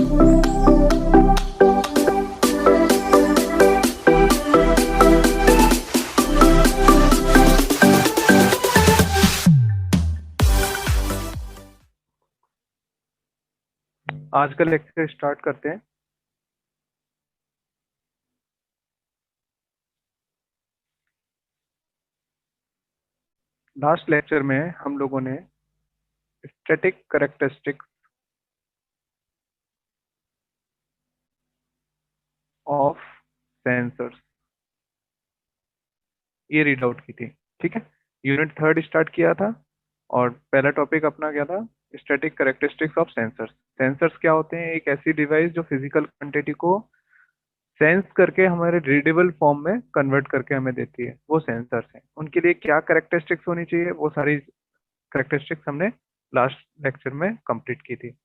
आज का lecture start करते हैं। लास्ट लेक्चर में हम लोगों ने स्टैटिक कैरेक्टरिस्टिक्स ऑफ सेंसर्स ये रीड आउट की थी। ठीक है, यूनिट 3 स्टार्ट किया था और पहला टॉपिक अपना क्या था? Static characteristics of sensors. Sensors क्या होते हैं? एक ऐसी डिवाइस जो फिजिकल क्वांटिटी को सेंस करके हमारे रीडेबल फॉर्म में कन्वर्ट करके हमें देती है, वो सेंसर्स हैं। उनके लिए क्या कैरेक्टरिस्टिक्स होनी चाहिए, वो सारी कैरेक्टरिस्टिक्स हमने लास्ट लेक्चर में कंप्लीट की थी।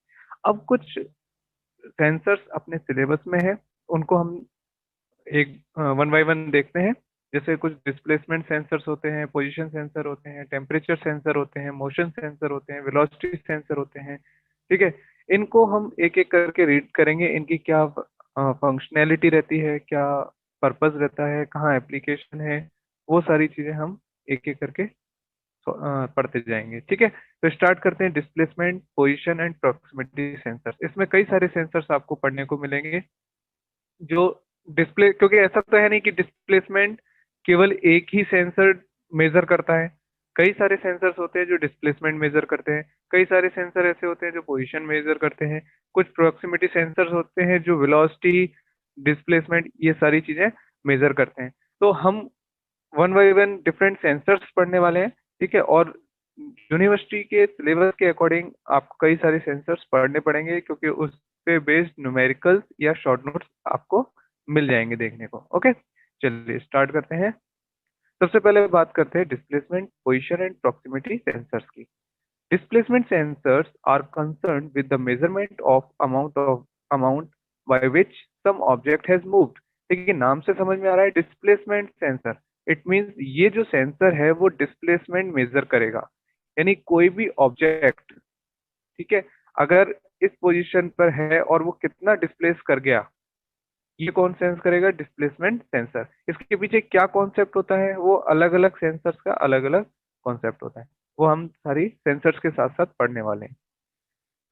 अब कुछ सेंसर्स अपने सिलेबस में है, उनको हम एक वन बाय वन देखते हैं। जैसे कुछ डिस्प्लेसमेंट सेंसर्स होते हैं, पोजीशन सेंसर होते हैं, टेम्परेचर सेंसर होते हैं, मोशन सेंसर होते हैं, वेलोसिटी सेंसर होते हैं। ठीक है, इनको हम एक एक करके रीड करेंगे। इनकी क्या फंक्शनैलिटी रहती है, क्या पर्पस रहता है, कहाँ एप्लीकेशन है, वो सारी चीजें हम एक एक करके पढ़ते जाएंगे। ठीक है, तो स्टार्ट करते हैं। Displacement, position and proximity sensors. इसमें कई सारे सेंसर्स आपको पढ़ने को मिलेंगे जो डिस्प्ले, क्योंकि ऐसा तो है नहीं कि डिस्प्लेसमेंट केवल एक ही सेंसर मेजर करता है। कई सारे सेंसर्स होते हैं जो डिस्प्लेसमेंट मेजर करते हैं, कई सारे सेंसर ऐसे होते हैं जो पोजीशन मेजर करते हैं, कुछ प्रोक्सिमिटी सेंसर्स होते हैं जो वेलोसिटी, डिस्प्लेसमेंट, ये सारी चीजें मेजर करते हैं। तो हम one by one different sensors पढ़ने वाले हैं। ठीक है, और यूनिवर्सिटी के सिलेबस के अकॉर्डिंग आपको कई सारे सेंसर्स पढ़ने पड़ेंगे, क्योंकि उस पे बेस्ड न्यूमेरिकल्स या शॉर्ट नोट्स आपको मिल जाएंगे देखने को। ओके, चलिए स्टार्ट करते हैं। सबसे पहले बात करते हैं displacement, position and proximity sensors की। Displacement sensors are concerned with the measurement of amount by which some object has moved. देखिए, नाम से समझ में आ रहा है डिस्प्लेसमेंट सेंसर। इट मींस ये जो सेंसर है वो डिस्प्लेसमेंट मेजर करेगा, यानी कोई भी ऑब्जेक्ट, ठीक है, अगर इस पोजीशन पर है और वो कितना डिस्प्लेस कर गया, ये कौन सेंस करेगा? Displacement sensor. इसके पीछे क्या कॉन्सेप्ट होता है? वो अलग अलग सेंसर्स का अलग अलग कॉन्सेप्ट होता है, वो हम सारी सेंसर्स के साथ साथ पढ़ने वाले हैं।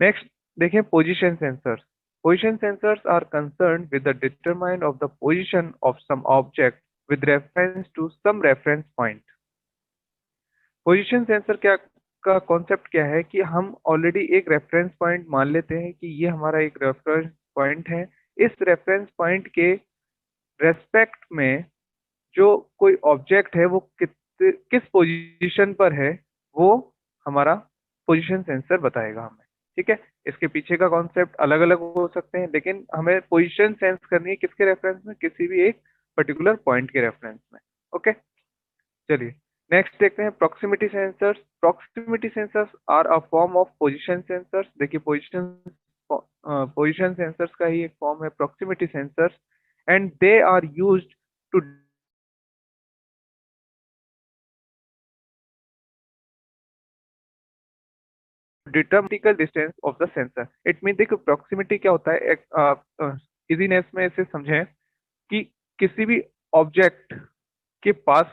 नेक्स्ट देखें, position sensors. Position sensors are concerned with the determine of the position of some object with reference to some reference point। Position sensor क्या का कॉन्सेप्ट क्या है कि हम ऑलरेडी एक रेफरेंस पॉइंट मान लेते हैं कि ये हमारा एक रेफरेंस पॉइंट है। इस रेफरेंस पॉइंट के रेस्पेक्ट में जो कोई ऑब्जेक्ट है वो किस पोजीशन पर है, वो हमारा पोजीशन सेंसर बताएगा हमें। ठीक है, इसके पीछे का कॉन्सेप्ट अलग अलग हो सकते हैं, लेकिन हमें पोजीशन सेंस करनी है किसके रेफरेंस में? किसी भी एक पर्टिकुलर पॉइंट के रेफरेंस में। ओके, चलिए नेक्स्ट देखते हैं proximity sensors. Proximity sensors are a form of position sensors. देखिए, पोजीशन सेंसर्स का ही एक फॉर्म है proximity sensors, and they are used to determine distance of the sensor. It mean, देखो प्रॉक्सिमिटी क्या होता है, एक इजीनेस में इसे समझें कि किसी भी ऑब्जेक्ट के पास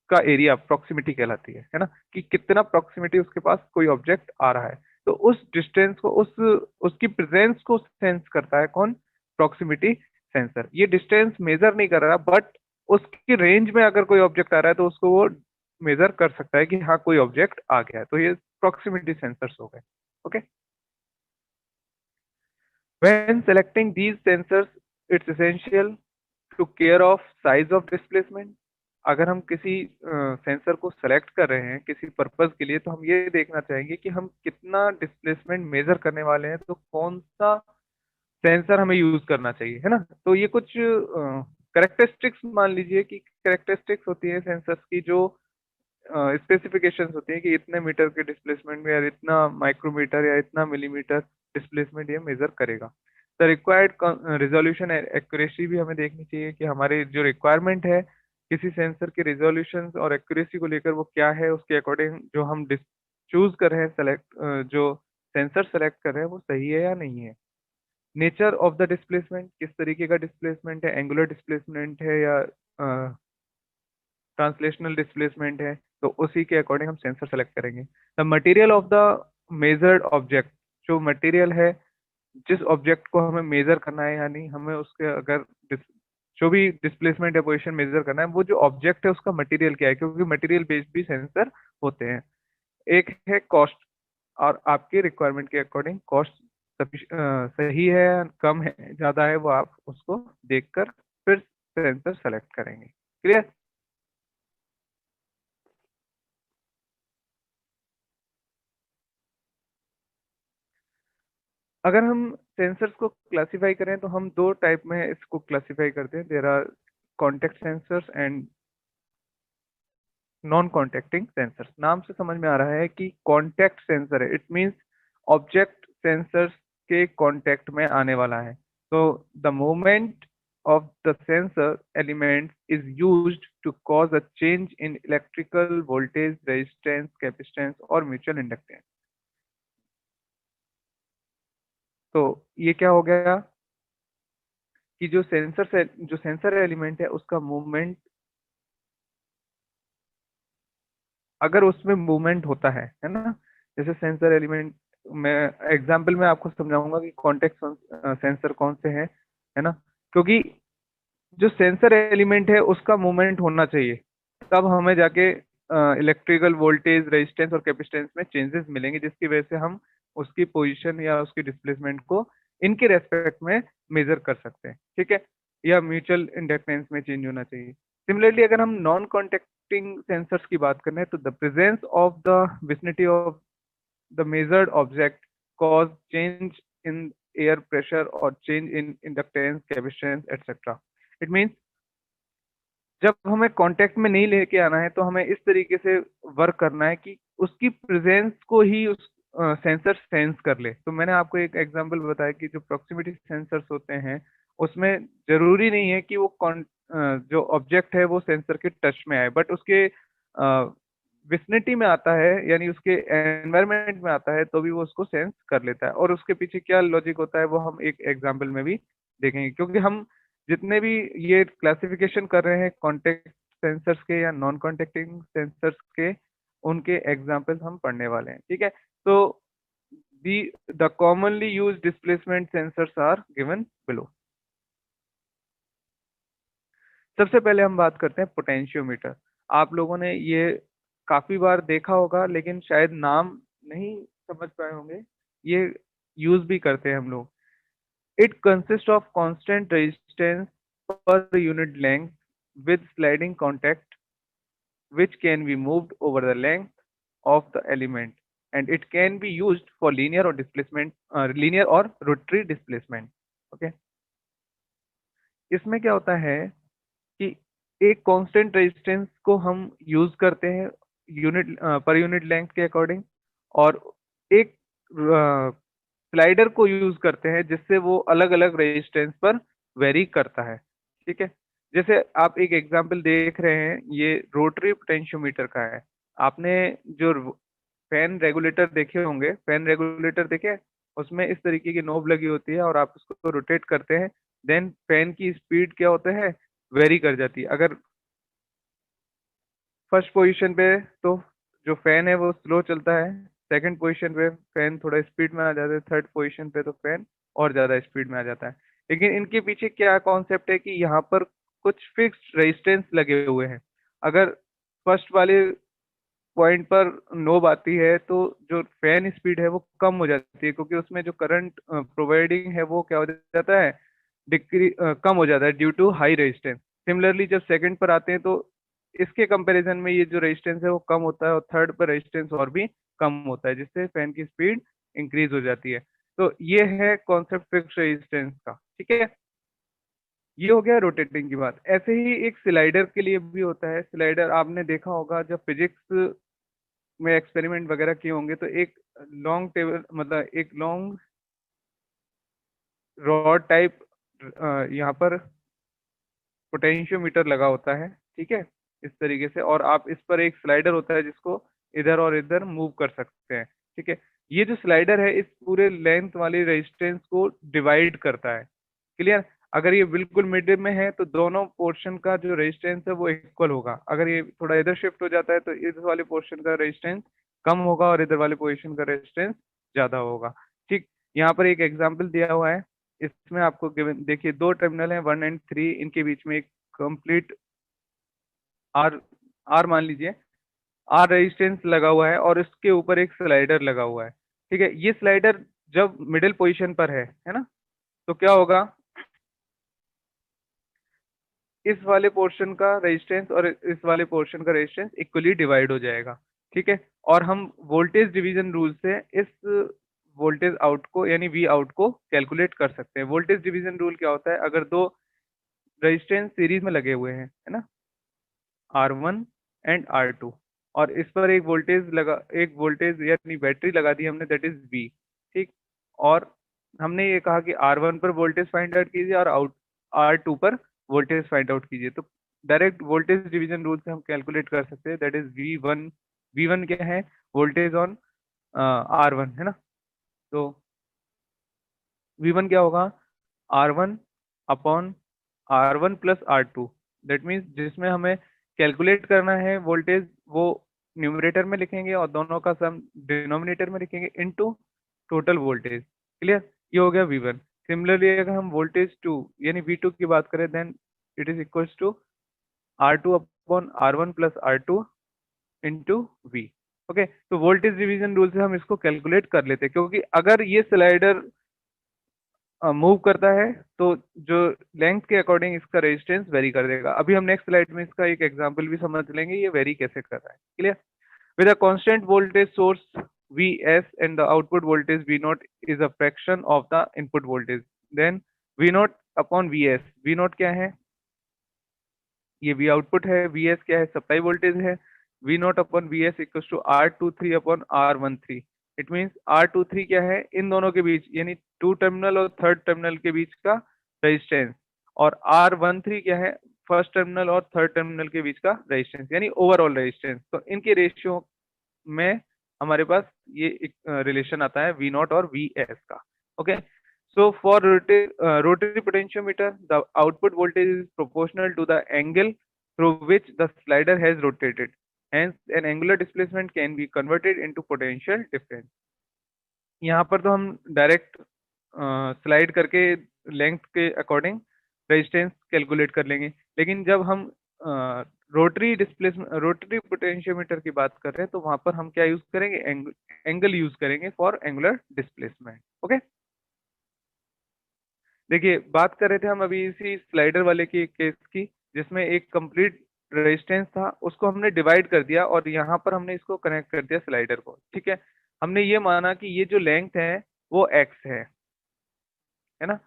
का एरिया प्रॉक्सिमिटी कहलाती है ना, कि कितना प्रॉक्सिमिटी उसके पास कोई ऑब्जेक्ट आ रहा है। तो उस डिस्टेंस को, उस उसकी प्रेजेंस को सेंस करता है कौन? Proximity sensor. ये डिस्टेंस मेजर नहीं कर रहा, बट उसकी रेंज में अगर कोई ऑब्जेक्ट आ रहा है तो उसको वो मेजर कर सकता है कि हाँ कोई ऑब्जेक्ट आ गया है। तो ये प्रॉक्सिमिटी सेंसर्स हो गए। Okay, when selecting these sensors it's essential to care of size of displacement। अगर हम किसी सेंसर को सेलेक्ट कर रहे हैं किसी पर्पस के लिए, तो हम ये देखना चाहेंगे कि हम कितना डिस्प्लेसमेंट मेजर करने वाले हैं, तो कौन सा सेंसर हमें यूज करना चाहिए, है ना। तो ये कुछ करेक्टरिस्टिक्स मान लीजिए कि करेक्टरिस्टिक्स होती है सेंसर्स की, जो स्पेसिफिकेशंस होती हैं कि इतने मीटर के डिस्प्लेसमेंट में या इतना माइक्रोमीटर या इतना मिलीमीटर डिस्प्लेसमेंट ये मेजर करेगा। द रिक्वायर्ड रिजोल्यूशन एक्यूरेसी भी हमें देखनी चाहिए कि हमारे जो रिक्वायरमेंट है किसी सेंसर के रिजोल्यूशन और एक्यूरेसी को लेकर वो क्या है, उसके अकॉर्डिंग जो हम चूज कर रहे हैं, सेलेक्ट जो सेंसर सेलेक्ट कर रहे हैं वो सही है या नहीं है। नेचर ऑफ द डिस्प्लेसमेंट, किस तरीके का डिस्प्लेसमेंट है, एंगुलर डिस्प्लेसमेंट है या ट्रांसलेशनल डिस्प्लेसमेंट है, तो उसी के अकॉर्डिंग हम सेंसर सेलेक्ट करेंगे। The material of the measured object, जो मटेरियल है जिस ऑब्जेक्ट को हमें मेजर करना है, यानी हमें उसके अगर जो भी डिस्प्लेसमेंट या पोजीशन मेजर करना है, वो जो ऑब्जेक्ट है उसका मटेरियल क्या है, क्योंकि मटेरियल बेस्ड भी सेंसर होते हैं। एक है कॉस्ट, और आपके रिक्वायरमेंट के अकॉर्डिंग कॉस्ट सही है, कम है, ज़्यादा है, वो आप उसको देखकर फिर सेंसर सेलेक्ट करेंगे। क्लियर? अगर हम सेंसर्स को क्लासिफाई करें तो हम दो टाइप में इसको क्लासिफाई करते हैं। There are contact sensors and non contacting sensors. नाम से समझ में आ रहा है कि कॉन्टेक्ट सेंसर है, इट मींस ऑब्जेक्ट सेंसर्स के कॉन्टेक्ट में आने वाला है। तो the movement of the sensor element is used to cause a change in electrical voltage, resistance, capacitance और म्यूचुअल इंडक्टेंस। तो ये क्या हो गया कि जो सेंसर एलिमेंट है उसका मूवमेंट, अगर उसमें मूवमेंट होता है ना, जैसे सेंसर एलिमेंट में एग्जांपल में आपको समझाऊंगा कि कॉन्टेक्ट सेंसर कौन से हैं, है ना, क्योंकि जो सेंसर एलिमेंट है उसका मूवमेंट होना चाहिए, तब हमें जाके इलेक्ट्रिकल वोल्टेज, रेजिस्टेंस और कैपेसिटेंस में चेंजेस मिलेंगे, जिसकी वजह से हम उसकी पोजीशन या उसकी डिस्प्लेसमेंट को इनके रेस्पेक्ट में मेजर कर सकते हैं। ठीक है? या म्यूचुअल इंडक्टेंस में चेंज होना चाहिए। सिमिलरली अगर हम नॉन कॉन्टेक्टिंग सेंसर्स की बात करें तो the presence of the vicinity of the measured object cause change in air pressure or change in inductance, capacitance, etc. It means जब हमें कांटेक्ट में नहीं लेके आना है तो हमें इस तरीके से वर्क करना है कि उसकी प्रेजेंस को ही उस सेंसर सेंस कर ले। तो मैंने आपको एक एग्जांपल बताया कि जो प्रॉक्सिमिटी सेंसर्स होते हैं उसमें जरूरी नहीं है कि वो जो ऑब्जेक्ट है वो सेंसर के टच में आए, बट उसके विसिनिटी में आता है, यानी उसके एनवायरनमेंट में आता है, तो भी वो उसको सेंस कर लेता है। और उसके पीछे क्या लॉजिक होता है वो हम एक एग्जांपल में भी देखेंगे, क्योंकि हम जितने भी ये क्लासिफिकेशन कर रहे हैं कॉन्टेक्ट सेंसर्स के या नॉन कॉन्टेक्टिंग सेंसर्स के, उनके एग्जांपल्स हम पढ़ने वाले हैं। ठीक है? तो the the commonly use displacement sensors are given below. सबसे पहले हम बात करते हैं पोटेंशियोमीटर। आप लोगों ने ये काफी बार देखा होगा लेकिन शायद नाम नहीं समझ पाए होंगे। ये यूज भी करते हैं हम लोग। It consists of constant resistance per unit length with sliding contact which can be moved over the length of the element, and it can be used for linear or rotary displacement. Okay, इसमें क्या होता है कि एक constant resistance को हम use करते हैं यूनिट पर यूनिट लेंथ के अकॉर्डिंग, और एक स्लाइडर को यूज करते हैं जिससे वो अलग अलग रेजिस्टेंस पर वेरी करता है। ठीक है? जैसे आप एक एग्जांपल देख रहे हैं, ये रोटरी पोटेंशियोमीटर का है। आपने जो फैन रेगुलेटर देखे होंगे, फैन रेगुलेटर देखे, उसमें इस तरीके की नोब लगी होती है और आप उसको रोटेट करते हैं, देन फैन की स्पीड क्या होता है, वेरी कर जाती है। अगर फर्स्ट पोजीशन पे तो जो फैन है वो स्लो चलता है, सेकंड पोजीशन पे फैन थोड़ा स्पीड में आ जाता है, थर्ड पोजीशन पे तो फैन और ज्यादा स्पीड में आ जाता है। लेकिन इनके पीछे क्या कॉन्सेप्ट है कि यहाँ पर कुछ फिक्स्ड रेजिस्टेंस लगे हुए हैं। अगर फर्स्ट वाले पॉइंट पर नोब आती है तो जो फैन स्पीड है वो कम हो जाती है, क्योंकि उसमें जो करंट प्रोवाइडिंग है वो क्या हो जाता है, डिक्री कम हो जाता है due to high resistance. Similarly जब सेकंड पर आते हैं तो इसके कंपैरिजन में ये जो रेजिस्टेंस है वो कम होता है, और थर्ड पर रेजिस्टेंस और भी कम होता है, जिससे फैन की स्पीड इंक्रीज हो जाती है। तो ये है कॉन्सेप्ट फिक्स रेजिस्टेंस का। ठीक है? ये हो गया रोटेटिंग की बात। ऐसे ही एक स्लाइडर के लिए भी होता है। स्लाइडर आपने देखा होगा जब फिजिक्स में एक्सपेरिमेंट वगैरह किए होंगे, तो एक लॉन्ग टेबल, मतलब एक लॉन्ग रॉड टाइप यहाँ पर पोटेंशियोमीटर लगा होता है। ठीक है? इस तरीके से, और आप इस पर एक स्लाइडर होता है जिसको इधर और इधर मूव कर सकते हैं। ठीक है? ये जो स्लाइडर है इस पूरे लेंथ वाली रेजिस्टेंस को डिवाइड करता है। क्लियर? अगर ये बिल्कुल मिडिल में है तो दोनों पोर्शन का जो रेजिस्टेंस है वो इक्वल होगा, अगर ये थोड़ा इधर शिफ्ट हो जाता है तो इस वाले पोर्शन का रेजिस्टेंस कम होगा और इधर वाले पोर्शन का रेजिस्टेंस ज्यादा होगा। ठीक, यहाँ पर एक एग्जांपल दिया हुआ है, इसमें आपको गिवन देखिए दो टर्मिनल है 1 और 3, इनके बीच में एक कंप्लीट आर आर मान लीजिए आर रेजिस्टेंस लगा हुआ है और इसके ऊपर एक स्लाइडर लगा हुआ है। ठीक है, ये स्लाइडर जब मिडिल पोजीशन पर है ना, तो क्या होगा, इस वाले पोर्शन का रेजिस्टेंस और इस वाले पोर्शन का रेजिस्टेंस इक्वली डिवाइड हो जाएगा। ठीक है, और हम वोल्टेज डिवीजन रूल से इस वोल्टेज आउट को यानी वी आउट को कैलकुलेट कर सकते हैं। वोल्टेज डिवीजन रूल क्या होता है, अगर दो रेजिस्टेंस सीरीज में लगे हुए हैं है ना, R1 एंड R2, और इस पर एक वोल्टेज यानी बैटरी लगा दी हमने, दैट इज V। ठीक, और हमने ये कहा कि R1 पर वोल्टेज फाइंड आउट कीजिए और R2 पर वोल्टेज फाइंड आउट कीजिए, तो डायरेक्ट वोल्टेज डिवीजन रूल से हम कैलकुलेट कर सकते हैं, दैट इज V1 क्या है, वोल्टेज ऑन R1 है ना, तो V1 क्या होगा, R1 upon R1 plus R2, that means जिसमें हमें कैलकुलेट करना है वोल्टेज वो न्यूमरेटर में लिखेंगे और दोनों का सम डिनोमिनेटर में लिखेंगे इनटू टोटल वोल्टेज। क्लियर? ये हो गया V1। सिमिलरली अगर हम वोल्टेज 2 यानी V2 की बात करें, then it is equals to R2 upon R1 plus R2 into V। Okay, तो वोल्टेज डिवीजन रूल से हम इसको कैलकुलेट कर लेते हैं, क्योंकि अगर ये स्लाइडर मूव करता है तो जो लेंथ के अकॉर्डिंग इसका रेजिस्टेंस वेरी कर देगा। अभी हम नेक्स्ट स्लाइड में इसका एक एग्जांपल भी समझ लेंगे ये वेरी कैसे कर रहा है। Clear? With a constant voltage source Vs and the output voltage V naught is a fraction of the input voltage, then V naught upon Vs, V naught क्या है, ये V आउटपुट है, Vs क्या है, सप्लाई वोल्टेज है, V not upon Vs equal to R23 upon R13। It means R23 क्या है, इन दोनों के बीच यानी टू टर्मिनल और थर्ड टर्मिनल के बीच का रेजिस्टेंस, और R13 क्या है, फर्स्ट टर्मिनल और थर्ड टर्मिनल के बीच का रेजिस्टेंस यानी ओवरऑल रेजिस्टेंस। तो इनके रेशियो में हमारे पास ये एक रिलेशन आता है V नॉट और Vs का। Okay, so for rotary potentiometer, the output voltage is proportional to the angle through which the slider has rotated. Hence, an angular displacement can be converted into potential difference. यहाँ पर तो हम direct slide करके length के according resistance calculate कर लेंगे, लेकिन जब हम रोटरी पोटेंशियोमीटर की बात कर रहे हैं तो वहां पर हम क्या यूज करेंगे, एंगल यूज करेंगे फॉर एंगुलर डिस्प्लेसमेंट। ओके, देखिए बात कर रहे थे हम अभी इसी स्लाइडर वाले की केस की, जिसमें एक कंप्लीट रेजिस्टेंस था, उसको हमने डिवाइड कर दिया और यहाँ पर हमने इसको कनेक्ट कर दिया स्लाइडर को। ठीक है, हमने ये माना कि ये जो लेंथ है वो एक्स है ना,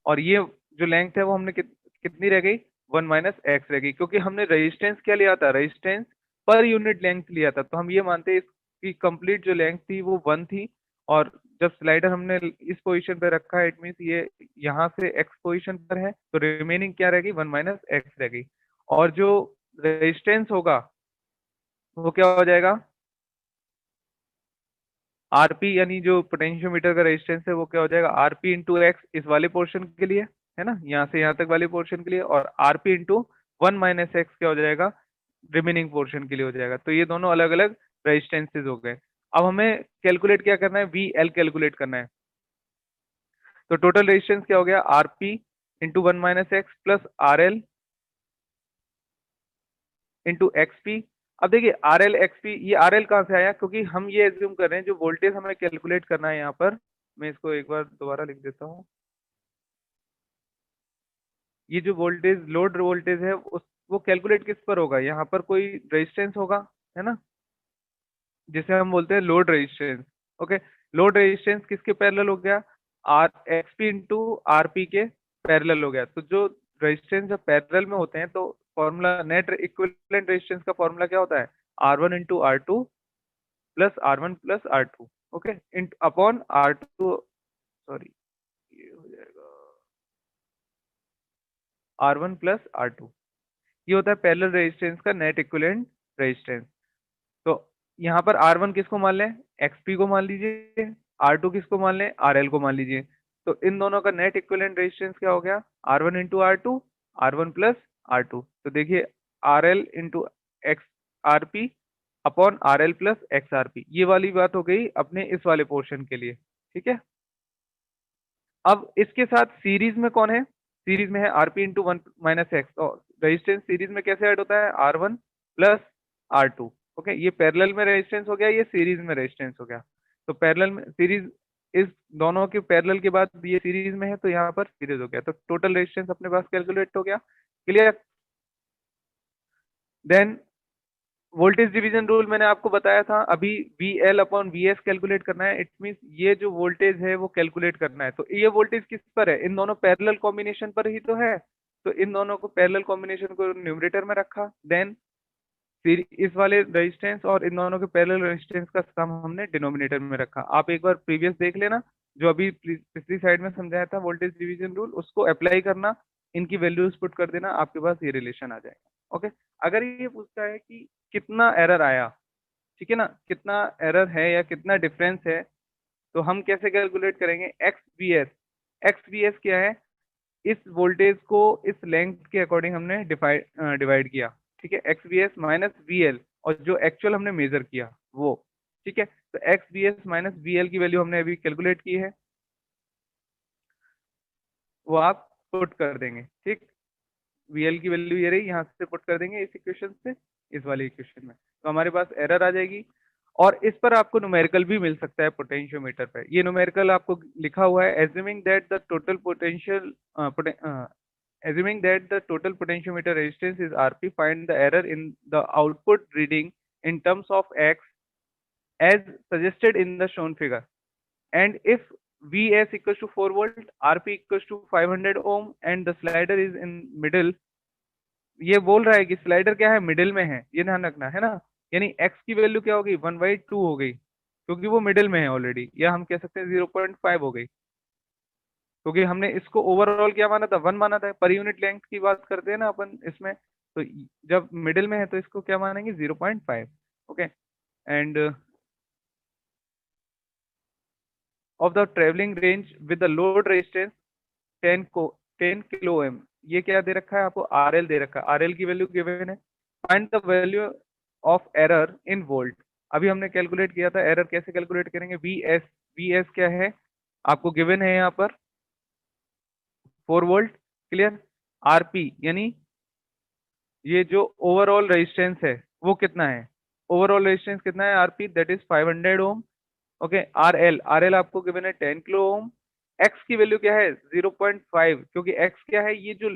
और ये जो लेंथ है वो हमने कितनी रह गई, 1 - x रह गई, क्योंकि हमने रेजिस्टेंस क्या लिया था, रेजिस्टेंस पर यूनिट लेंथ लिया था, तो हम ये मानते हैं इसकी कंप्लीट जो लेंथ थी वो 1 थी, और जब स्लाइडर हमने इस पोजीशन पे रखा है, इट मीन्स ये यहाँ से x पोजीशन पर है, तो रिमेनिंग क्या रहेगी, 1 - x रह गई, और जो रेजिस्टेंस होगा वो क्या हो जाएगा, आरपी यानी जो पोटेंशियोमीटर का रेजिस्टेंस है वो क्या हो जाएगा, आरपी इंटू एक्स इस वाले पोर्शन के लिए है ना, यहाँ से यहाँ तक वाले पोर्शन के लिए, और आरपी इंटू 1 - x क्या हो जाएगा, रिमेनिंग पोर्शन के लिए हो जाएगा। तो ये दोनों अलग अलग रेजिस्टेंसेज हो गए। अब हमें कैलकुलेट क्या करना है, वी एल कैलकुलेट करना है। तो टोटल रेजिस्टेंस क्या हो गया, RP into 1 - x plus R L into XP. अब देखिए आर एल एक्सपी, ये आर एल कहाँ से आया, क्योंकि हम ये एज्यूम कर रहे हैं जो वोल्टेज हमें कैलकुलेट करना है यहाँ पर, मैं इसको एक बार दोबारा लिख देता हूँ। ये जो वोल्टेज लोड वोल्टेज है उस वो कैलकुलेट किस पर होगा, यहाँ पर कोई रेजिस्टेंस होगा है ना, जिसे हम बोलते हैं load resistance. Okay, load resistance किसके पैरेलल हो गया, आर एक्सपी इंटू आरपी के पैरेलल हो गया। तो जो रेजिस्टेंस जब पैरेलल में होते हैं तो फॉर्मूला नेट इक्विवेलेंट रेजिस्टेंस का फॉर्मूला क्या होता है, R1 × R2 plus R1 + R2। Okay, इन अपॉन R2, सॉरी ये हो जाएगा R1 + R2, ये होता है पैरेलल रेजिस्टेंस का नेट इक्विवेलेंट रेजिस्टेंस। तो यहाँ पर R1 किसको मान लें, XP को मान लीजिए, R2 किसको मान लें, RL को मान लीजिए। तो इन दोनों का नेट इक्विवेलेंट रेजिस्टेंस क्या हो गया, R1 into R2, R1 plus R2। तो देखिए RL into x RP upon RL plus XRP, ये वाली बात हो गई अपने इस वाले पोर्शन के लिए, ठीक है। अब इसके साथ सीरीज में कौन है, सीरीज में है RP into one minus x, और रेजिस्टेंस सीरीज में कैसे ऐड होता है, R1 प्लस R2। ओके, ये पैरेलल में रेजिस्टेंस हो गया, ये सीरीज में रेजिस्टेंस हो गया। तो पैरेलल में सीरीज, इस दोनों के पैरेलल के बाद ये सीरीज में है तो यहाँ पर सीरीज हो गया, तो टोटल रेजिस्टेंस अपने पास कैलकुलेट हो गया। Clear. Then voltage division rule मैंने आपको बताया था, अभी VL अपॉन VS कैलकुलेट करना है। इट मीन्स ये जो वोल्टेज है वो कैलकुलेट करना है। तो ये वोल्टेज किस पर है, इन दोनों पैरेलल कॉम्बिनेशन पर ही तो है। तो इन दोनों को पैरेलल कॉम्बिनेशन को न्यूमरेटर में रखा, देन फिर इस वाले रेजिस्टेंस और इन दोनों के पैरेलल रेजिस्टेंस का सम हमने डिनोमिनेटर में रखा। आप एक बार प्रीवियस देख लेना, जो अभी पिछली साइड में समझाया था वोल्टेज डिवीजन रूल, उसको अप्लाई करना, इनकी वैल्यूज पुट कर देना, आपके पास ये रिलेशन आ जाएगा। ओके, अगर ये पूछता है कि कितना एरर आया, ठीक है ना, कितना एरर है या कितना डिफरेंस है, तो हम कैसे कैलकुलेट करेंगे, X B S. X B S क्या है, इस वोल्टेज को इस लेंथ के अकॉर्डिंग हमने डिवाइड किया, ठीक है, X B S minus V L, और जो एक्चुअल हमने मेजर किया वो, ठीक है। तो X B S minus V L की वैल्यू हमने अभी कैलकुलेट की है, वो आप पुट कर देंगे, ठीक। वीएल की वैल्यू ये रही, यहाँ से पुट कर देंगे इस इक्वेशन से इस वाले इक्वेशन में, तो हमारे पास एरर आ जाएगी। और इस पर आपको न्यूमेरिकल भी मिल सकता है पोटेंशियोमीटर पे, ये न्यूमेरिकल आपको लिखा हुआ है, assuming that the total potential assuming that the total potentiometer resistance is RP, find the error in the output reading in terms of X as suggested in the shown figure. And if Vs equals to 4 volt, RP equals to 500 ohm and the slider is in middle, ये बोल रहा है कि slider क्या है, middle में है, ये ध्यान रखना है ना। यानी x की वैल्यू क्या हो गई, 1/2 हो गई, क्योंकि वो मिडिल में है ऑलरेडी, या हम कह सकते हैं 0.5 हो गई, क्योंकि हमने इसको ओवरऑल क्या माना था, 1 माना था। पर यूनिट लेंथ की बात करते हैं ना अपन इसमें, तो जब मिडिल में है तो इसको क्या मानेंगे, 0.5। Okay, end of the travelling range with the load resistance 10 kilo ओम, ये क्या दे रखा है आपको, RL दे रखा है, RL की वैल्यू गिवन है। Find the value of error in volt, अभी हमने कैलकुलेट किया था, एरर कैसे कैलकुलेट करेंगे, VS क्या है आपको गिवन है यहाँ पर, 4 वोल्ट। क्लियर। RP यानी ये जो ओवरऑल रेजिस्टेंस है वो कितना है, ओवरऑल रेजिस्टेंस कितना है RP, that is 500 ohm. Okay, RL आपको गिवन है 10 किलो ओम। X की वैल्यू क्या है, 0.5, क्योंकि X क्या है, ये जो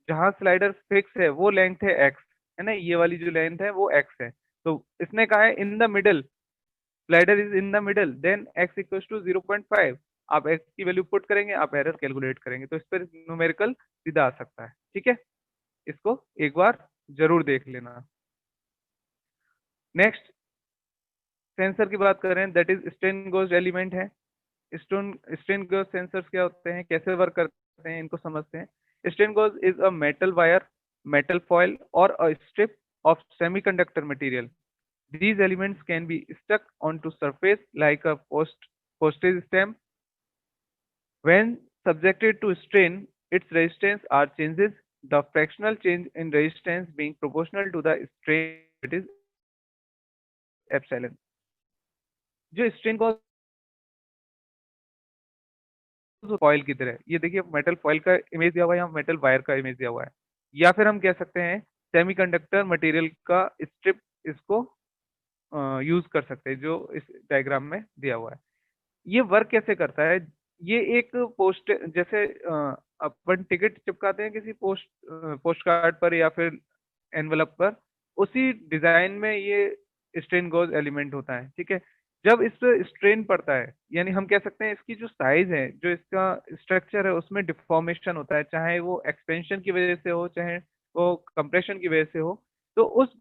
जहां स्लाइडर फिक्स है वो लेंथ है X, है ना, ये वाली जो लेंथ है वो X है। तो इसने कहा है in the middle, slider is in the middle, then X equals to 0.5। आप X की वैल्यू पुट करेंगे, आप एरर कैलकुलेट करेंगे, तो इस पर न्यूमेरिकल सीधा आ सकता है, ठीक है। इसको एक बार जरूर देख लेना। नेक्स्ट सेंसर की बात करें, that is strain goes element है। स्ट्रेन गोज सेंसर्स क्या होते हैं, कैसे वर्क करते हैं, इनको समझते हैं। Strain gauge is a metal wire, metal foil और a strip of semiconductor material. These elements can be stuck onto surface like a postage stamp. When subjected to strain, its resistance are changes, the fractional change in resistance being proportional to the strain, it is epsilon। जो strain cause foil की तरह, ये देखिए metal foil का image दिया हुआ है, यहाँ मेटल वायर का इमेज दिया हुआ है, या फिर हम कह सकते हैं सेमीकंडक्टर मटेरियल का स्ट्रिप, इसको यूज कर सकते हैं, जो इस डायग्राम में दिया हुआ है। ये वर्क कैसे करता है, ये एक पोस्ट, जैसे अपन टिकट चिपकाते हैं किसी पोस्ट कार्ड पर या फिर एनवलप पर, उसी डिजाइन में ये स्ट्रेन गोज एलिमेंट होता है, ठीक है। जब इस पे स्ट्रेन पड़ता है, यानी हम कह सकते हैं इसकी जो साइज है, जो इसका स्ट्रक्चर है, उसमें डिफॉर्मेशन होता है, चाहे वो एक्सपेंशन की वजह से हो, चाहे वो कंप्रेशन की वजह से हो। तो उस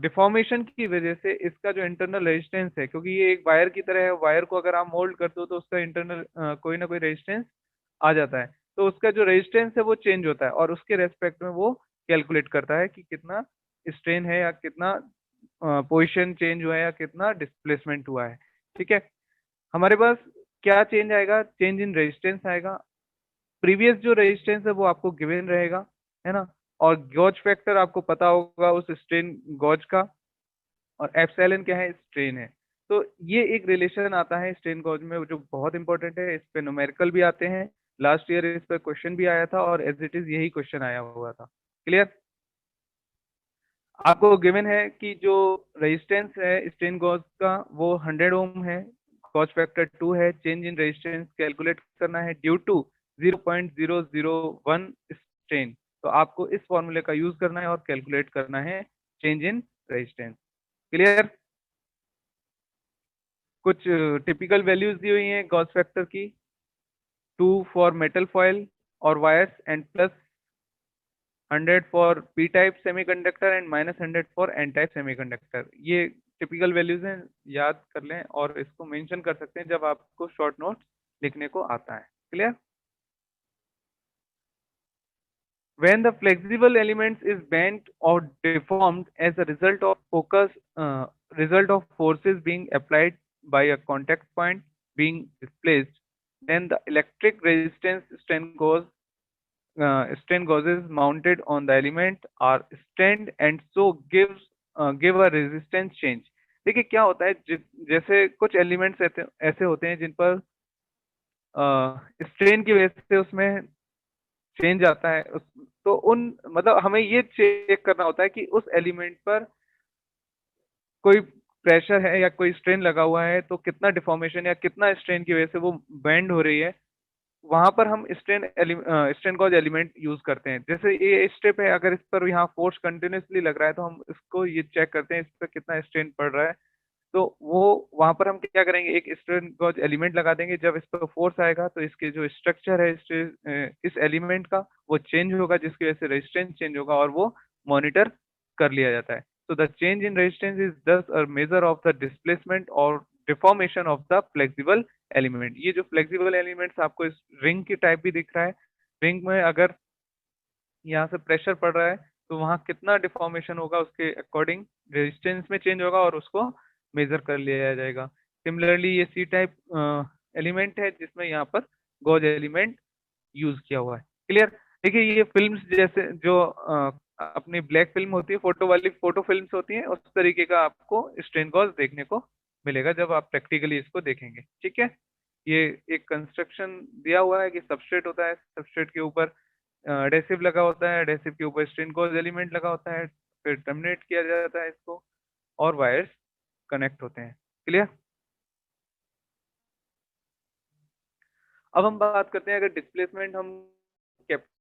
डिफॉर्मेशन की वजह से इसका जो इंटरनल रेजिस्टेंस है, क्योंकि ये एक वायर की तरह है, वायर को अगर आप मोल्ड कर दो तो उसका इंटरनल कोई ना कोई रेजिस्टेंस आ जाता है, तो उसका जो रेजिस्टेंस है वो चेंज होता है, और उसके रेस्पेक्ट में वो कैलकुलेट करता है कि कितना स्ट्रेन है या कितना पोजीशन चेंज हुआ है या कितना डिस्प्लेसमेंट हुआ है। ठीक है, हमारे पास क्या चेंज आएगा, चेंज इन रेजिस्टेंस आएगा। प्रीवियस जो रेजिस्टेंस है वो आपको गिवन रहेगा, है ना। और गॉज फैक्टर आपको पता होगा उस स्ट्रेन गॉज का, और एप्सिलॉन क्या है, स्ट्रेन है। तो ये एक रिलेशन आता है स्ट्रेन गॉज में जो बहुत इंपॉर्टेंट है। इस पे न्यूमेरिकल भी आते हैं, लास्ट ईयर इस पे क्वेश्चन भी आया था और एज इट इज यही क्वेश्चन आया हुआ था। क्लियर, आपको गिवन है कि जो रेजिस्टेंस है स्ट्रेन गॉज का वो 100 ओम है, गॉज फैक्टर 2 है, चेंज इन रेजिस्टेंस कैलकुलेट करना है ड्यू टू 0.001 स्ट्रेन। तो आपको इस फॉर्मूले का यूज करना है और कैलकुलेट करना है चेंज इन रेजिस्टेंस। क्लियर, कुछ टिपिकल वैल्यूज दी हुई हैं गॉस फैक्टर की, 2 फॉर मेटल फॉयल और wires and plus 100 for P type semiconductor and -100 for N type semiconductor. ये टिपिकल वैल्यूज हैं, याद कर लें और इसको मेंशन कर सकते हैं जब आपको शॉर्ट नोट लिखने को आता है। Clear, when the flexible elements is bent or deformed as a result of forces being applied by a contact point being displaced, then the electric resistance strain gauges mounted on the element are strained and so give a resistance change। देखिए क्या होता है, जैसे कुछ elements ऐसे ऐसे होते हैं जिन पर स्ट्रेन की वजह से उसमें चेंज आता है तो उन मतलब हमें ये चेक करना होता है कि उस एलिमेंट पर कोई प्रेशर है या कोई स्ट्रेन लगा हुआ है तो कितना डिफॉर्मेशन या कितना स्ट्रेन की वजह से वो बेंड हो रही है। वहां पर हम स्ट्रेन कॉज एलिमेंट यूज करते हैं। जैसे ये स्टेप है, अगर इस पर यहाँ फोर्स कंटिन्यूसली लग रहा है तो हम इसको ये चेक करते हैं इस पर कितना स्ट्रेन पड़ रहा है। तो वो वहां पर हम क्या करेंगे, एक स्ट्रेन गॉज एलिमेंट लगा देंगे। जब इस पर फोर्स आएगा तो इसके जो स्ट्रक्चर है इस एलिमेंट का वो चेंज होगा, जिसकी वजह से रेजिस्टेंस चेंज होगा और वो मॉनिटर कर लिया जाता है। तो the change in resistance is thus a measure of the displacement और deformation of the flexible element. ये जो फ्लेक्सिबल एलिमेंट्स आपको इस रिंग की टाइप भी दिख रहा है, रिंग में अगर यहाँ से प्रेशर पड़ रहा है तो वहाँ कितना डिफॉर्मेशन होगा उसके अकॉर्डिंग रेजिस्टेंस में चेंज होगा और उसको मेजर कर लिया जाएगा। सिमिलरली ये सी टाइप एलिमेंट है जिसमें यहाँ पर गॉज एलिमेंट यूज किया हुआ है। क्लियर, देखिए ये फिल्म्स जैसे जो अपनी ब्लैक फिल्म होती है, फोटो वाली फोटो फिल्म्स होती हैं, उस तरीके का आपको स्ट्रेन गॉज देखने को मिलेगा जब आप प्रैक्टिकली इसको देखेंगे। ठीक है, ये एक कंस्ट्रक्शन दिया हुआ है कि सबस्ट्रेट होता है, सबस्ट्रेट के ऊपर एडेसिव लगा होता है, एडेसिव के ऊपर स्ट्रेन गॉज एलिमेंट लगा होता है, फिर टर्मिनेट किया जाता है इसको और वायर्स कनेक्ट होते हैं। क्लियर, अब हम बात करते हैं अगर डिस्प्लेसमेंट हम कैपेसिटिव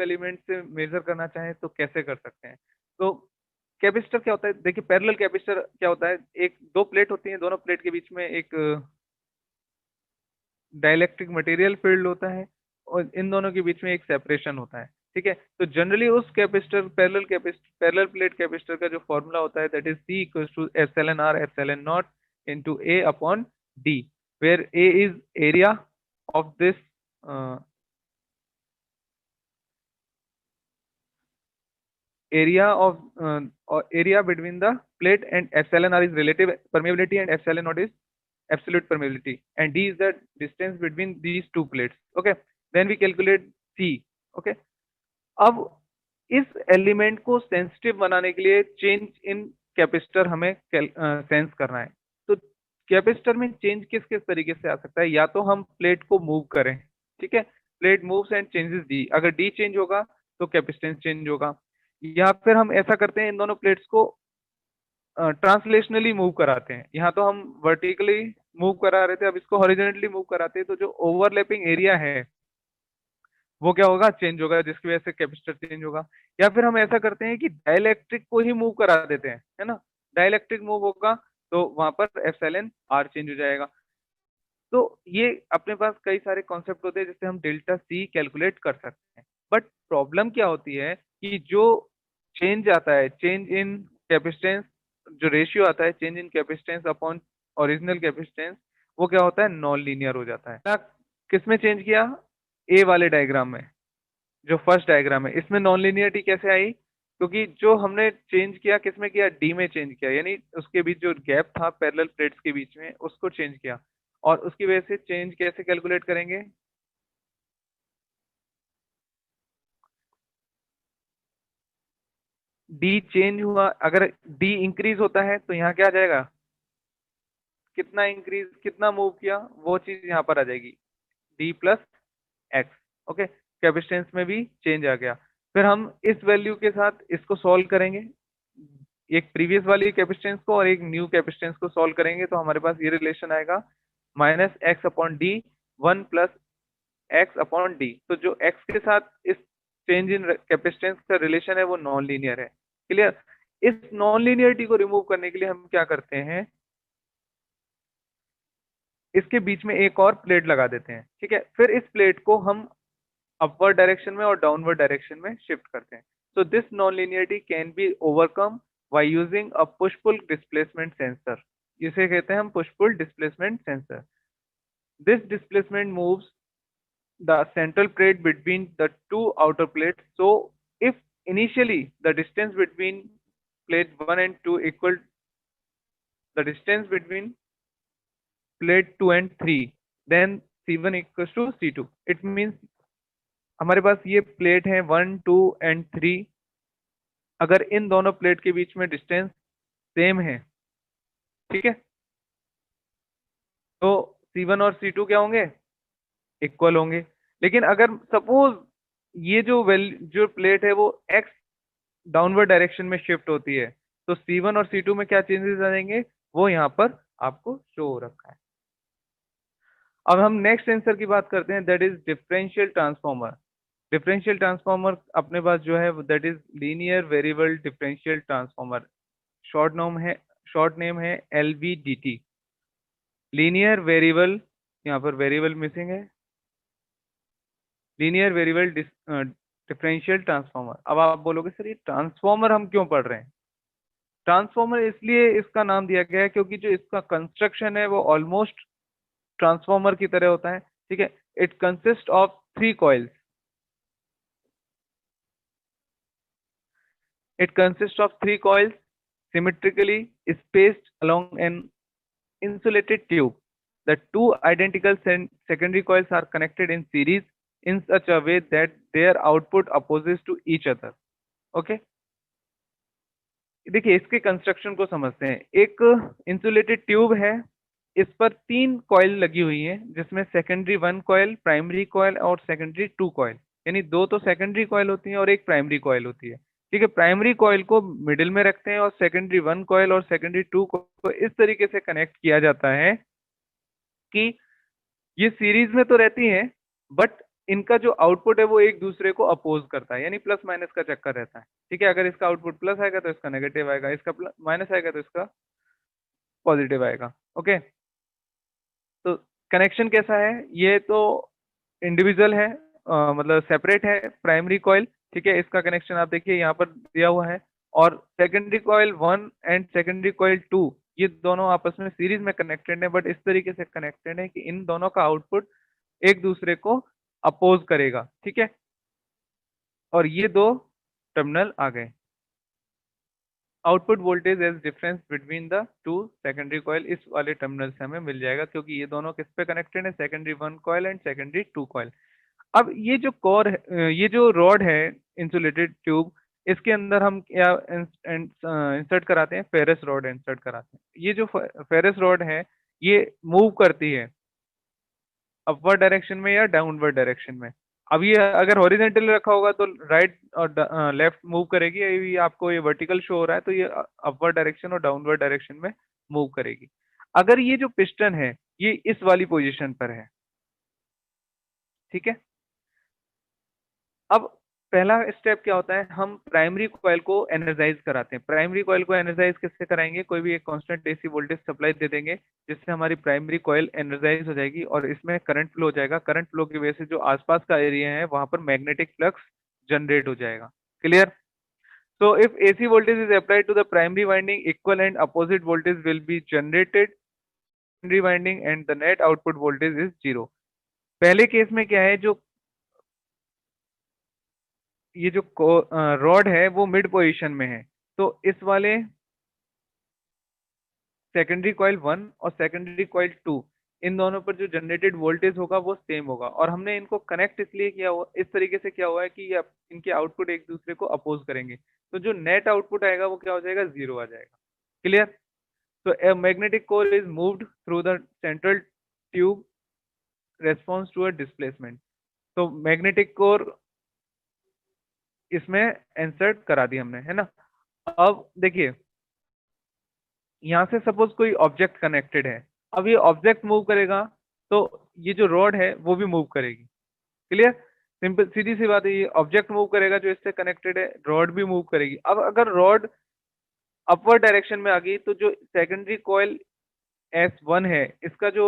एलिमेंट से मेजर करना चाहें तो कैसे कर सकते हैं। तो कैपेसिटर क्या होता है, देखिए पैरेलल कैपेसिटर क्या होता है, एक दो प्लेट होती हैं, दोनों प्लेट के बीच में एक डाइलेक्ट्रिक मटेरियल फील्ड होता है और इन दोनों के बीच में एक सेपरेशन होता है। ठीक है, तो जनरली उस कैपेसिटर पैरेलल प्लेट कैपेसिटर का जो फॉर्मूला होता है that is C equals to epsilon R epsilon not into A upon D, where A is area of this area between the plate, and epsilon r is relative permeability and epsilon naught is absolute permeability, and d is the distance between these two plates. Okay, then we calculate C. Okay, अब इस element को sensitive बनाने के लिए change in capacitor हमें sense करना है। तो कैपेसिटर में चेंज किस किस तरीके से आ सकता है, या तो हम प्लेट को मूव करें, ठीक है, plate moves and changes D, अगर डी चेंज होगा तो कैपेसिटेंस चेंज होगा, या फिर हम ऐसा करते हैं इन दोनों प्लेट्स को ट्रांसलेशनली मूव कराते हैं। यहाँ तो हम वर्टिकली मूव करा रहे थे, अब इसको हॉरिजॉन्टली मूव कराते हैं तो जो ओवरलैपिंग एरिया है वो क्या होगा, चेंज होगा, जिसकी वजह से कैपेसिटर चेंज होगा। या फिर हम ऐसा करते हैं कि डाइलेक्ट्रिक को ही मूव करा देते हैं, है ना, डाइलेक्ट्रिक मूव होगा तो वहां पर एप्सिलॉन आर चेंज हो जाएगा। तो ये अपने पास कई सारे कॉन्सेप्ट होते हैं जिससे हम डेल्टा सी कैलकुलेट कर सकते हैं। बट प्रॉब्लम क्या होती है कि जो चेंज आता है, चेंज इन कैपेसिटेंस, जो रेशियो आता है चेंज इन कैपेसिटेंस अपॉन ओरिजिनल कैपेसिटेंस, वो क्या होता है, नॉन लीनियर हो जाता है ना। किसमें चेंज किया, ए वाले डायग्राम में, जो फर्स्ट डायग्राम है, इसमें नॉन लीनियरिटी कैसे आई, क्योंकि जो हमने चेंज किया किसमें किया, डी में चेंज किया, यानी उसके बीच जो गैप था पैरेलल प्लेट्स के बीच में उसको चेंज किया। और उसकी वजह से चेंज कैसे कैलकुलेट करेंगे, डी चेंज हुआ, अगर डी इंक्रीज होता है तो यहाँ क्या आ जाएगा, कितना इंक्रीज कितना मूव किया वो चीज यहाँ पर आ जाएगी, D plus x. Okay, capacitance में भी चेंज आ गया। फिर हम इस वैल्यू के साथ इसको सॉल्व करेंगे, एक प्रीवियस वाली कैपेसिटेंस को और एक न्यू कैपेसिटेंस को सॉल्व करेंगे तो हमारे पास ये रिलेशन आएगा, minus x upon D, one plus x upon D. तो जो एक्स के साथ इस चेंज इन कैपेसिटेंस का रिलेशन है वो नॉन लीनियर है। क्लियर। इस नॉन लीनियरिटी को रिमूव करने के लिए हम क्या करते हैं, इसके बीच में एक और प्लेट लगा देते हैं। ठीक है, फिर इस प्लेट को हम अपवर्ड डायरेक्शन में और डाउनवर्ड डायरेक्शन में शिफ्ट करते हैं। So this nonlinearity can be overcome by using a push-pull displacement sensor. इसे कहते हैं हम push-pull displacement sensor. This displacement moves the central plate between the two outer plates. So if initially the distance between plate 1 and 2 equal the distance between plate 2 and 3, then C1 equals to C2. It means हमारे पास ये plate है 1, 2 and 3, अगर इन दोनों plate के बीच में distance same है, ठीक है, तो C1 और C2 क्या होंगे, इक्वल होंगे। लेकिन अगर सपोज ये जो प्लेट है वो एक्स डाउनवर्ड डायरेक्शन में शिफ्ट होती है, तो C1 और C2 में क्या चेंजेस आ जाएंगे, वो यहाँ पर आपको शो हो रखा है। अब हम नेक्स्ट आंसर की बात करते हैं, that is differential transformer. Differential transformer अपने पास जो है that is linear variable differential transformer, short name है LVDT, लीनियर वेरिएबल, यहाँ पर वेरिएबल मिसिंग है, लीनियर वेरिएबल डिफरेंशियल ट्रांसफॉर्मर। अब आप बोलोगे सर ये ट्रांसफॉर्मर हम क्यों पढ़ रहे हैं, ट्रांसफॉर्मर इसलिए इसका नाम दिया गया है क्योंकि जो इसका कंस्ट्रक्शन है वो ऑलमोस्ट ट्रांसफॉर्मर की तरह होता है। ठीक है, it consist of three coils, it consists of three coils symmetrically spaced along an insulated tube. The two identical secondary coils are connected in series in such a way that their output opposes to each other. Okay? देखिए इसके construction को समझते हैं। एक insulated tube है, इस पर तीन कॉइल लगी हुई है जिसमें secondary one coil, primary coil और सेकेंडरी टू कॉइल, यानी दो तो सेकेंडरी कॉइल होती है और एक प्राइमरी कॉइल होती है। ठीक है, प्राइमरी कॉइल को मिडिल में रखते हैं और सेकेंडरी वन कॉइल और सेकेंडरी टू को इस तरीके से कनेक्ट किया जाता है कि ये सीरीज में तो रहती हैं बट इनका जो आउटपुट है वो एक दूसरे को अपोज करता है, यानी प्लस माइनस का चक्कर रहता है। ठीक है, अगर इसका आउटपुट प्लस आएगा तो इसका नेगेटिव आएगा, इसका माइनस आएगा तो इसका पॉजिटिव आएगा। ओके, तो कनेक्शन कैसा है, ये तो इंडिविजुअल है, मतलब सेपरेट है प्राइमरी कॉइल। ठीक है, इसका कनेक्शन आप देखिए यहाँ पर दिया हुआ है, और secondary coil one and secondary coil two ये दोनों आपस में सीरीज में कनेक्टेड है, बट इस तरीके से कनेक्टेड है कि इन दोनों का आउटपुट एक दूसरे को अपोज करेगा। ठीक है, और ये दो टर्मिनल आ गए। Output voltage age difference between the two secondary coil इस वाले टर्मिनल से हमें मिल जाएगा, क्योंकि ये दोनों किस पे कनेक्टेड है, secondary one coil and secondary two coil. अब ये जो कोर ये जो रॉड है इंसुलेटेड ट्यूब, इसके अंदर हम क्या इंसर्ट कराते हैं, फेरस रॉड इंसर्ट कराते हैं। ये जो फेरस रॉड है ये मूव करती है अपवर्ड डायरेक्शन में या डाउनवर्ड डायरेक्शन में। अब ये अगर हॉरिजेंटली रखा होगा तो राइट और लेफ्ट मूव करेगी, ये आपको ये वर्टिकल शो हो रहा है तो ये अपवर्ड डायरेक्शन और डाउनवर्ड डायरेक्शन में मूव करेगी। अगर ये जो पिस्टन है ये इस वाली पोजीशन पर है, ठीक है, अब पहला स्टेप क्या होता है, हम प्राइमरी कॉइल को एनर्जाइज कराते हैं। प्राइमरी कॉइल को एनर्जाइज किससे कराएंगे, कोई भी एक कांस्टेंट एसी वोल्टेज सप्लाई दे देंगे जिससे हमारी प्राइमरी कॉइल एनर्जाइज हो जाएगी और इसमें करंट फ्लो हो जाएगा। करंट फ्लो की वजह से जो आसपास का एरिया है वहां पर मैग्नेटिक फ्लक्स जनरेट हो जाएगा। Clear. So if AC voltage is applied to the primary winding, equal and opposite voltage will be generated secondary winding and the net output voltage is 0। पहले केस में क्या है, जो ये जो रॉड है वो मिड पोजीशन में है, तो इस वाले सेकेंडरी कॉइल 1 और सेकेंडरी कॉइल 2, इन दोनों पर जो जनरेटेड वोल्टेज होगा वो सेम होगा। और हमने इनको कनेक्ट इसलिए किया हुआ, इस तरीके से किया हुआ है कि ये इनके आउटपुट एक दूसरे को अपोज करेंगे, तो जो नेट आउटपुट आएगा वो क्या हो जाएगा, जीरो आ जाएगा। क्लियर? तो a magnetic core is moved through the central tube response to a displacement. तो मैग्नेटिक कोर इसमें इंसर्ट करा दी हमने, है ना। अब देखिए, यहाँ से सपोज कोई ऑब्जेक्ट कनेक्टेड है, अब ये ऑब्जेक्ट मूव करेगा तो ये जो रॉड है वो भी मूव करेगी। क्लियर? सिंपल सीधी सी बात है, ये ऑब्जेक्ट मूव करेगा जो इससे कनेक्टेड है, रॉड भी मूव करेगी। अब अगर रॉड अपवर्ड डायरेक्शन में आ गई तो जो सेकेंडरी कॉइल S1 है, इसका जो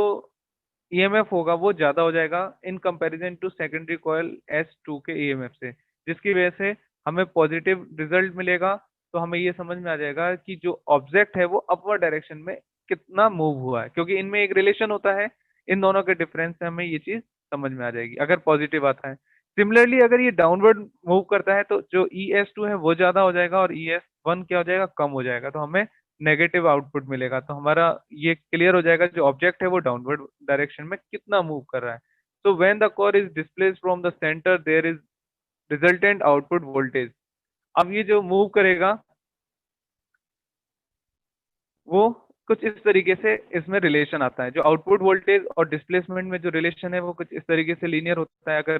ईएमएफ होगा वो ज्यादा हो जाएगा in comparison to secondary coil S2 के ईएमएफ से, जिसकी वजह से हमें पॉजिटिव रिजल्ट मिलेगा। तो हमें ये समझ में आ जाएगा कि जो ऑब्जेक्ट है वो अपवर्ड डायरेक्शन में कितना मूव हुआ है, क्योंकि इनमें एक रिलेशन होता है। इन दोनों के डिफरेंस से हमें ये चीज समझ में आ जाएगी अगर पॉजिटिव आता है। सिमिलरली अगर ये डाउनवर्ड मूव करता है तो जो ES2 है वो ज्यादा हो जाएगा और ES1 क्या हो जाएगा, कम हो जाएगा, तो हमें नेगेटिव आउटपुट मिलेगा। तो हमारा ये क्लियर हो जाएगा जो ऑब्जेक्ट है वो डाउनवर्ड डायरेक्शन में कितना मूव कर रहा है। So when the core is displaced from the centre there is resultant output voltage. अब ये जो मूव करेगा वो कुछ इस तरीके से इसमें रिलेशन आता है। जो आउटपुट वोल्टेज और डिस्प्लेसमेंट में जो रिलेशन है वो कुछ इस तरीके से लीनियर होता है। अगर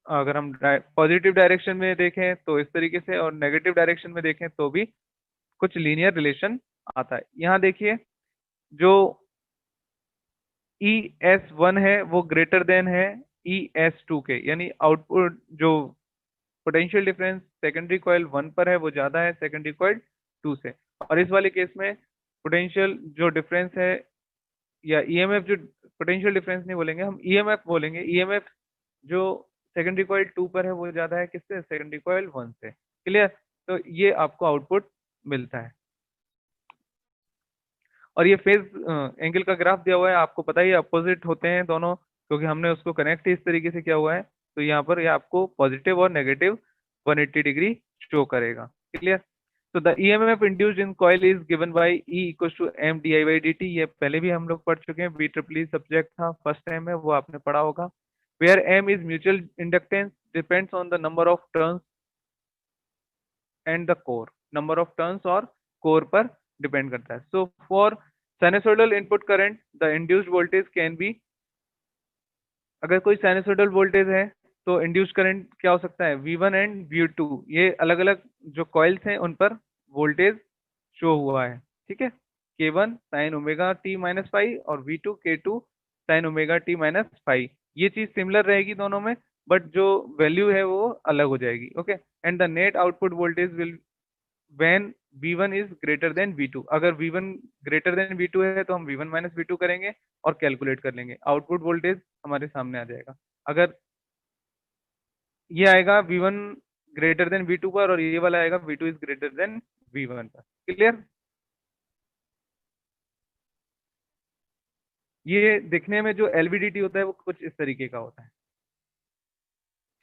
अगर हम पॉजिटिव डायरेक्शन में देखें तो इस तरीके से, और नेगेटिव डायरेक्शन में देखें तो भी कुछ लीनियर रिलेशन आता है। यहाँ देखिए, जो ES1 है वो ग्रेटर देन है ES2 के, यानी आउटपुट जो पोटेंशियल डिफरेंस सेकेंडरी कॉइल 1 पर है वो ज्यादा है सेकेंडरी कॉइल 2 से। और इस वाले केस में पोटेंशियल जो डिफरेंस है, या ईएमएफ जो, पोटेंशियल डिफरेंस नहीं बोलेंगे हम, ईएमएफ बोलेंगे। ईएमएफ जो सेकेंडरी कॉइल 2 पर है वो ज्यादा है किससे, सेकेंडरी कॉइल 1 से। क्लियर? तो ये आपको आउटपुट मिलता है। और ये फेज एंगल का ग्राफ दिया हुआ है, आपको पता ही अपोजिट होते हैं दोनों, क्योंकि हमने उसको कनेक्ट इस तरीके से किया हुआ है। तो यहाँ पर ये आपको पॉजिटिव और नेगेटिव 180 डिग्री शो करेगा। क्लियर? तो the EMF induced in coil is given by E equals to M di/dt। ये पहले भी हम लोग पढ़ चुके हैं, BEE सब्जेक्ट था, फर्स्ट टाइम है, वो आपने पढ़ा होगा। Where M is mutual inductance depends on the number of turns and the core. Number of turns और कोर पर डिपेंड करता है। So for sinusoidal input current the induced voltage can be, अगर कोई साइनसोइडल वोल्टेज है तो induced current क्या हो सकता है, V1 एंड V2। ये अलग अलग जो कॉइल्स हैं उन पर वोल्टेज शो हुआ है। ठीक है, K1 sine omega t minus five और V2 K2 sine omega t minus five. ये चीज सिमिलर रहेगी दोनों में, बट जो वैल्यू है वो अलग हो जाएगी। Okay, and the net output voltage will when V1 is greater than V2। अगर V1 ग्रेटर देन V2 है तो हम V1 माइनस V2 करेंगे और कैलकुलेट कर लेंगे, आउटपुट वोल्टेज हमारे सामने आ जाएगा। अगर ये आएगा V1 ग्रेटर देन V2 पर और ये वाला आएगा V2 is greater than V1 पर। क्लियर? ये दिखने में जो LVDT होता है वो कुछ इस तरीके का होता है।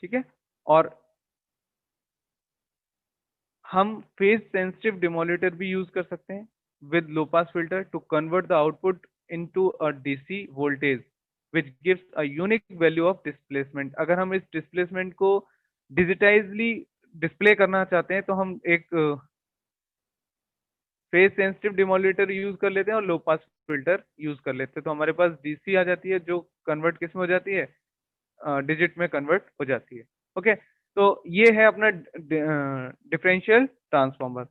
ठीक है, और हम फेज सेंसिटिव डिमोलेटर भी यूज कर सकते हैं with low pass filter to convert the output into a DC voltage which gives a unique value of displacement. अगर हम इस डिस्प्लेसमेंट को डिजिटाइजली डिस्प्ले करना चाहते हैं तो हम एक फेज सेंसिटिव डिमोलेटर यूज कर लेते हैं और लो पास फिल्टर यूज कर लेते हैं, तो हमारे पास डीसी आ जाती है जो कन्वर्ट किस में हो जाती है, डिजिट में कन्वर्ट हो जाती है। ओके, तो ये है अपना डिफरेंशियल ट्रांसफॉर्मर।